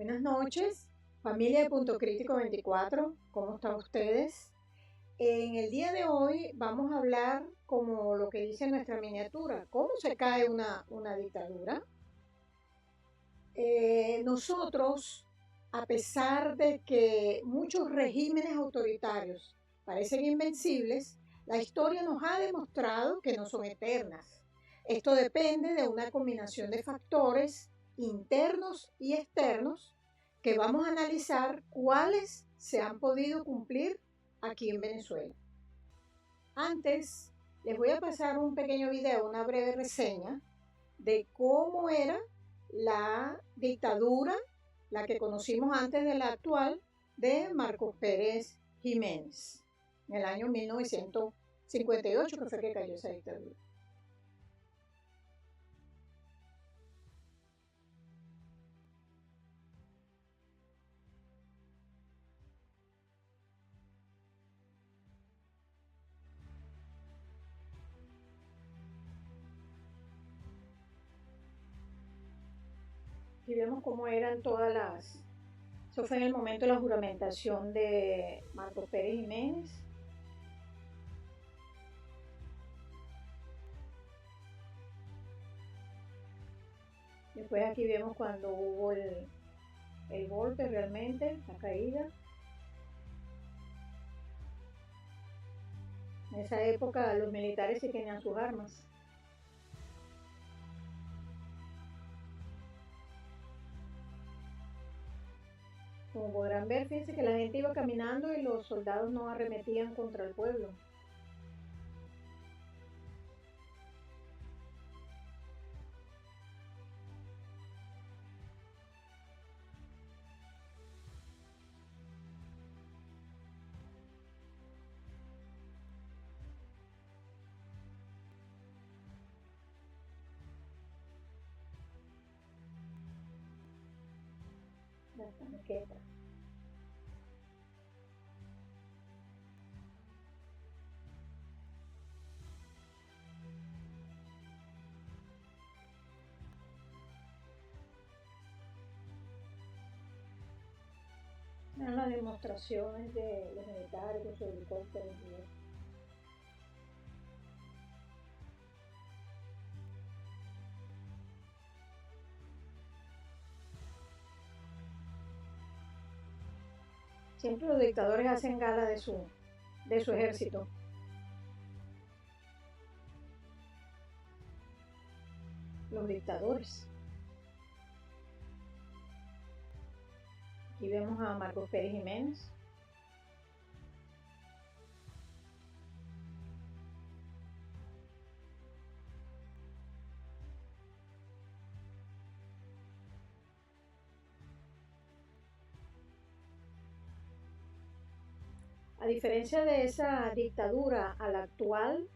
Buenas noches, familia de Punto Crítico 24, ¿cómo están ustedes? En el día de hoy vamos a hablar, como lo que dice nuestra miniatura, cómo se cae una dictadura. Nosotros, a pesar de que muchos regímenes autoritarios parecen invencibles, la historia nos ha demostrado que no son eternas. Esto depende de una combinación de factores internos y externos que vamos a analizar cuáles se han podido cumplir aquí en Venezuela. Antes, les voy a pasar un pequeño video, una breve reseña de cómo era la dictadura, la que conocimos antes de la actual, de Marcos Pérez Jiménez, en el año 1958, que fue que cayó esa dictadura. Aquí vemos cómo eran todas las... Eso fue en el momento de la juramentación de Marcos Pérez Jiménez. Después aquí vemos cuando hubo el golpe realmente, la caída. En esa época los militares sí tenían sus armas. Como podrán ver, fíjense que la gente iba caminando y los soldados no arremetían contra el pueblo. Las tanquetas. Eran las demostraciones de los militares con sus helicópteros y eso. Siempre los dictadores hacen gala de su ejército. Los dictadores. Aquí vemos a Marcos Pérez Jiménez. A diferencia de esa dictadura a la actual,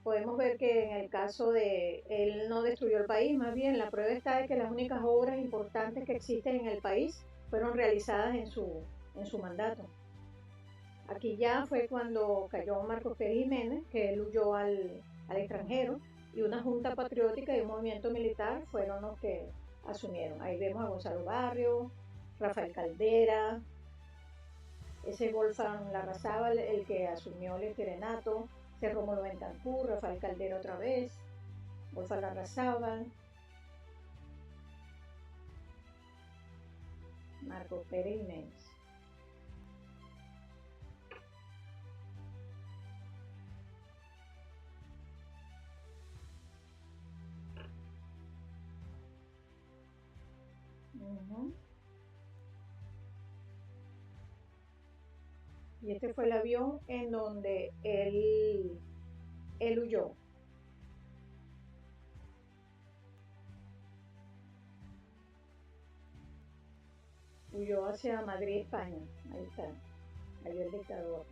podemos ver que en el caso de él no destruyó el país, más bien la prueba está de que las únicas obras importantes que existen en el país fueron realizadas en su mandato. Aquí ya fue cuando cayó Marcos Pérez Jiménez, que él huyó al extranjero, y una junta patriótica y un movimiento militar fueron los que asumieron. Ahí vemos a Gonzalo Barrio, Rafael Caldera, ese Wolfgang Larrazábal, el que asumió el estrenato, ese Rómulo Bentancur, Rafael Caldera otra vez, Wolfgang Larrazábal, Marcos Pérez Jiménez. Y este fue el avión en donde él huyó. Huyó hacia Madrid, España. Ahí está. Ahí el dictador.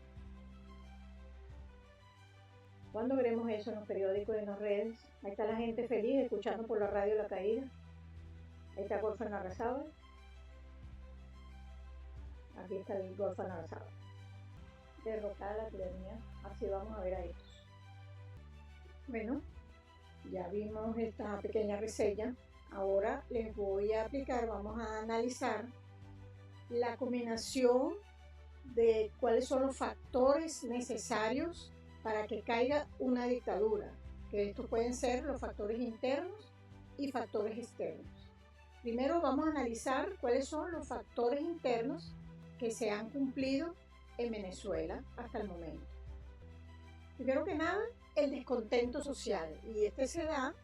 ¿Cuándo veremos eso en los periódicos y en las redes? Ahí está la gente feliz escuchando por la radio la caída. Ahí está Wolfgang Larrazábal. Aquí está el Wolfgang Larrazábal. Derrotada la tiranía. Así vamos a ver a estos. Bueno, ya vimos esta pequeña reseña Ahora les voy a aplicar, vamos a analizar la combinación de cuáles son los factores necesarios para que caiga una dictadura, que estos pueden ser los factores internos y factores externos. Primero vamos a analizar cuáles son los factores internos que se han cumplido en Venezuela hasta el momento. Primero que nada, el descontento social, y este se da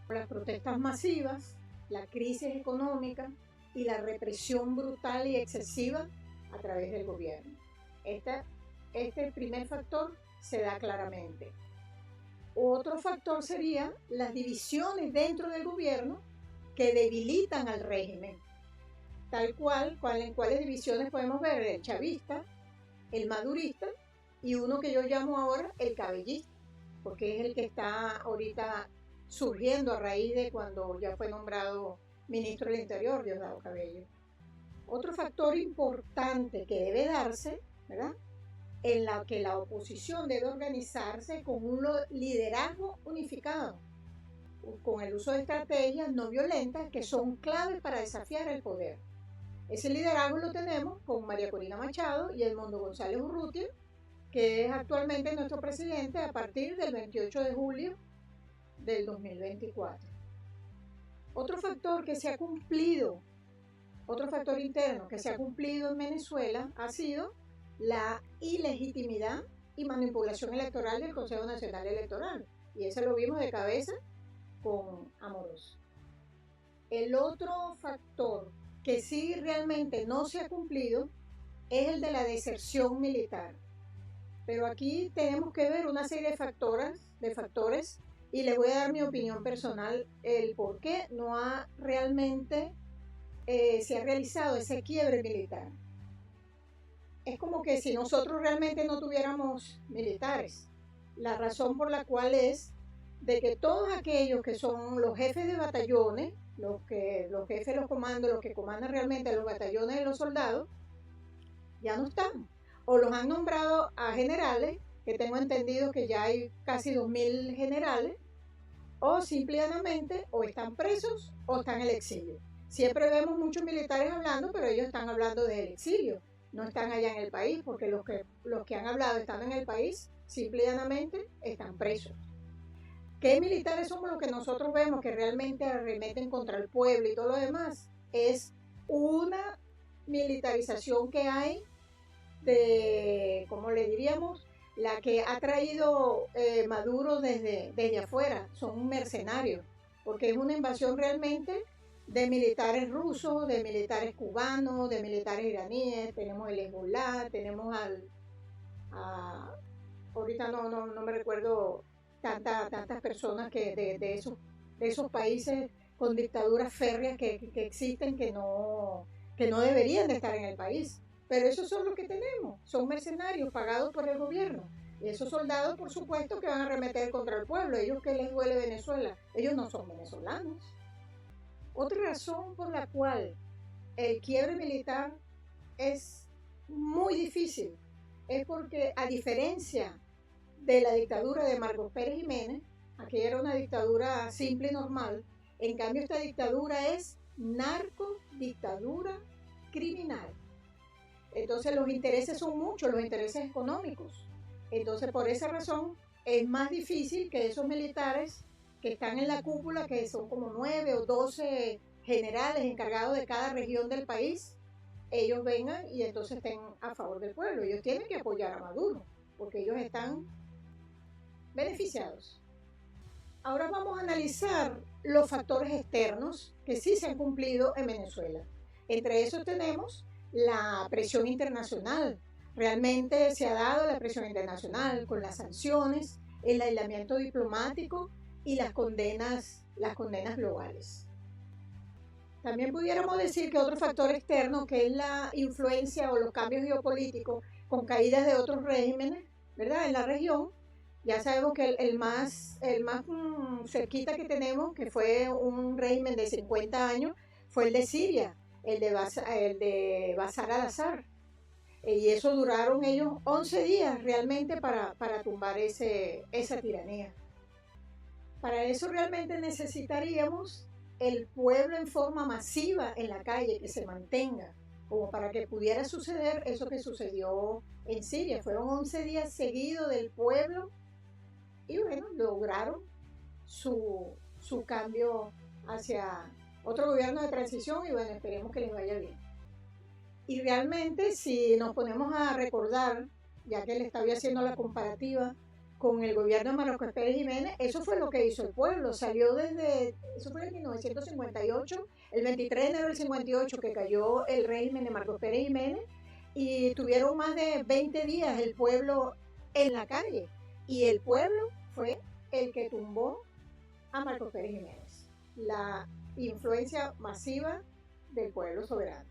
por las protestas masivas, la crisis económica y la represión brutal y excesiva a través del gobierno. Este primer factor se da claramente. Otro factor sería las divisiones dentro del gobierno que debilitan al régimen, tal cual, en cuáles divisiones podemos ver: el chavista, el madurista y uno que yo llamo ahora el cabellista, porque es el que está ahorita surgiendo a raíz de cuando ya fue nombrado ministro del Interior, Diosdado Cabello. Otro factor importante que debe darse, ¿verdad?, en la que la oposición debe organizarse con un liderazgo unificado, con el uso de estrategias no violentas que son claves para desafiar el poder. Ese liderazgo lo tenemos con María Corina Machado y Edmundo González Urrutia, que es actualmente nuestro presidente a partir del 28 de julio del 2024. Otro factor interno que se ha cumplido en Venezuela ha sido la ilegitimidad y manipulación electoral del Consejo Nacional Electoral, y eso lo vimos de cabeza con Amorós. El otro factor que sí realmente no se ha cumplido es el de la deserción militar, pero aquí tenemos que ver una serie de factores y les voy a dar mi opinión personal, el por qué no ha realmente se ha realizado ese quiebre militar. Es como que si nosotros realmente no tuviéramos militares. La razón por la cual es de que todos aquellos que son los jefes de batallones, los jefes de los comandos, los que comandan realmente los batallones de los soldados, ya no están. O los han nombrado a generales, que tengo entendido que ya hay casi 2.000 generales, o simplemente o están presos o están en el exilio. Siempre vemos muchos militares hablando, pero ellos están hablando del exilio, no están allá en el país, porque los que han hablado estando en el país, simplemente están presos. ¿Qué militares somos los que nosotros vemos que realmente arremeten contra el pueblo y todo lo demás? Es una militarización que hay de, ¿cómo le diríamos?, la que ha traído Maduro desde afuera. Son mercenarios, porque es una invasión realmente de militares rusos, de militares cubanos, de militares iraníes. Tenemos el Hezbollah, tenemos ahorita no me recuerdo tantas personas que de esos países con dictaduras férreas que existen, que no deberían de estar en el país. Pero esos son los que tenemos, son mercenarios pagados por el gobierno. Y esos soldados, por supuesto, que van a arremeter contra el pueblo. Ellos, que les duele Venezuela, ellos no son venezolanos. Otra razón por la cual el quiebre militar es muy difícil es porque, a diferencia de la dictadura de Marcos Pérez Jiménez, aquella era una dictadura simple y normal, en cambio esta dictadura es narcodictadura criminal. Entonces los intereses son muchos, los intereses económicos. Entonces por esa razón es más difícil que esos militares que están en la cúpula, que son como 9 o 12 generales encargados de cada región del país, ellos vengan y entonces estén a favor del pueblo. Ellos tienen que apoyar a Maduro, porque ellos están beneficiados. Ahora vamos a analizar los factores externos que sí se han cumplido en Venezuela. Entre esos tenemos la presión internacional. Realmente se ha dado la presión internacional con las sanciones, el aislamiento diplomático y las condenas globales. También pudiéramos decir que otro factor externo, que es la influencia o los cambios geopolíticos con caídas de otros regímenes, ¿verdad?, en la región. Ya sabemos que el más cerquita que tenemos, que fue un régimen de 50 años, fue el de Siria, el de Bashar al-Assad. Y eso duraron ellos 11 días realmente para tumbar esa tiranía. Para eso realmente necesitaríamos el pueblo en forma masiva en la calle, que se mantenga, como para que pudiera suceder eso que sucedió en Siria. Fueron 11 días seguidos del pueblo y bueno, lograron su cambio hacia otro gobierno de transición y bueno, esperemos que les vaya bien. Y realmente si nos ponemos a recordar, ya que le estaba haciendo la comparativa con el gobierno de Marcos Pérez Jiménez, eso fue lo que hizo el pueblo, eso fue en 1958, el 23 de enero del 58 que cayó el régimen de Marcos Pérez Jiménez y tuvieron más de 20 días el pueblo en la calle y el pueblo fue el que tumbó a Marcos Pérez Jiménez, la influencia masiva del pueblo soberano.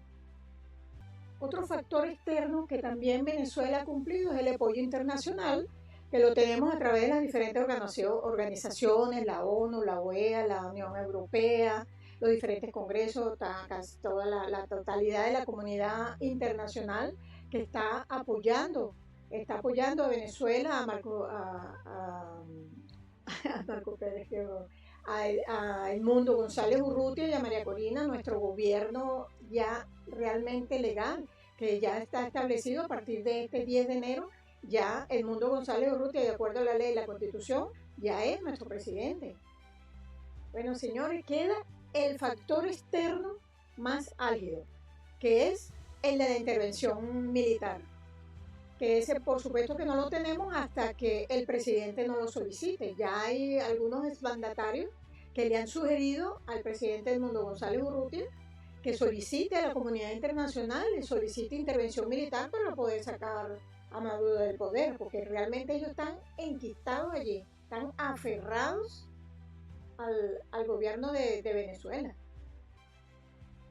Otro factor externo que también Venezuela ha cumplido es el apoyo internacional, que lo tenemos a través de las diferentes organizaciones, la ONU, la OEA, la Unión Europea, los diferentes congresos, casi toda la totalidad de la comunidad internacional que está apoyando a Venezuela, a Marco Pérez, a Edmundo González Urrutia y a María Corina, nuestro gobierno ya realmente legal, que ya está establecido a partir de este 10 de enero, ya Edmundo González Urrutia, de acuerdo a la ley y la Constitución, ya es nuestro presidente. Bueno, señores, queda el factor externo más álgido, que es el de la intervención militar, que ese por supuesto que no lo tenemos hasta que el presidente no lo solicite. Ya hay algunos exmandatarios que le han sugerido al presidente Edmundo González Urrutia que solicite a la comunidad internacional, le solicite intervención militar para poder sacar a Maduro del poder, porque realmente ellos están enquistados allí, están aferrados al gobierno de Venezuela.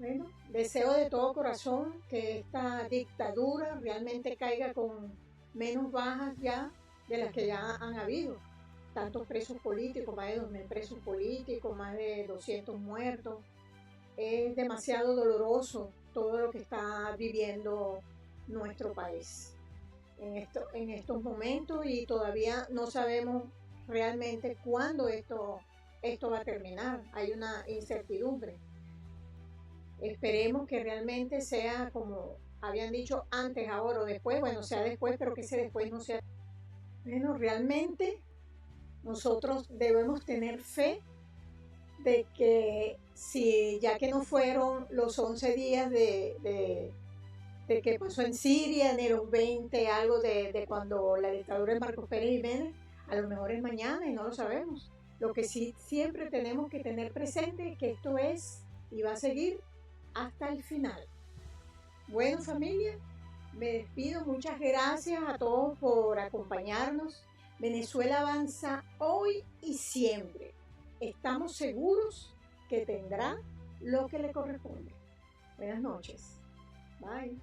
Bueno, deseo de todo corazón que esta dictadura realmente caiga con menos bajas ya de las que ya han habido. Tantos presos políticos, más de 2.000 presos políticos, más de 200 muertos. Es demasiado doloroso todo lo que está viviendo nuestro país en estos momentos y todavía no sabemos realmente cuándo esto va a terminar. Hay una incertidumbre. Esperemos que realmente sea como habían dicho antes, ahora o después, bueno, sea después, pero que ese después no sea. Bueno, realmente nosotros debemos tener fe de que si ya que no fueron los 11 días de que pasó en Siria, en los 20, algo de cuando la dictadura de Marcos Pérez Jiménez, a lo mejor es mañana y no lo sabemos. Lo que sí siempre tenemos que tener presente es que esto es y va a seguir hasta el final. Bueno, familia, me despido. Muchas gracias a todos por acompañarnos. Venezuela avanza hoy y siempre. Estamos seguros que tendrá lo que le corresponde. Buenas noches. Bye.